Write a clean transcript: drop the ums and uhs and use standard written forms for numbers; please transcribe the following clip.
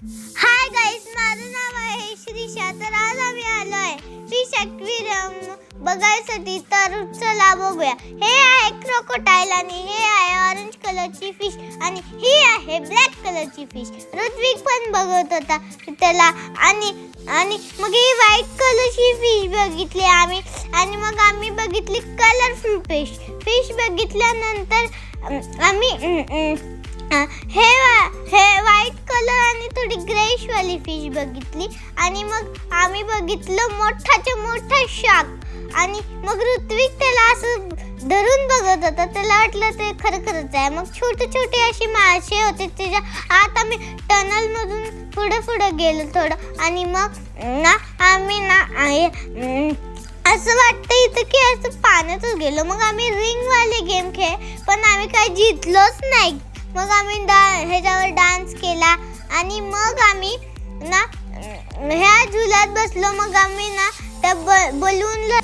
Hi guys, माझं नाव आहे श्रीशा. तर आज आम्ही आलो आहे फिश ॲक्वेरियम बघायसाठी. तर चला बघूया. हे आहे क्रोकोडाईल आणि हे आहे ऑरेंज कलरची फिश आणि ही आहे ब्लॅक कलरची फिश. ऋत्विक पण बघत होता त्याला आणि मग ही व्हाईट कलरची फिश बघितली आम्ही आणि मग आम्ही बघितली कलरफुल फिश बघितल्यानंतर आम्ही हे व्हाईट कलर आणि थोडी ग्रेश वाली फिश बघितली आणि मग आम्ही बघितलं मोठाच्या मोठा शार्क. आणि मग ऋत्विक त्याला असं धरून बघत होता. त्याला वाटलं ते खरंच आहे. मग छोटे छोटे अशी मासे होते त्याच्या आत. आम्ही टनल मधून पुढे गेलो थोडं आणि मग ना आम्ही ना असं वाटतं इथं की असं पाण्यातच गेलो. मग आम्ही रिंग वाले गेम पण आम्ही काही जिंकलोच नाही. मग आम्ही ह्याच्यावर डान्स केला आणि मग आम्ही ना ह्या झुल्यात बसलो. मग आम्ही ना त्या बलूनला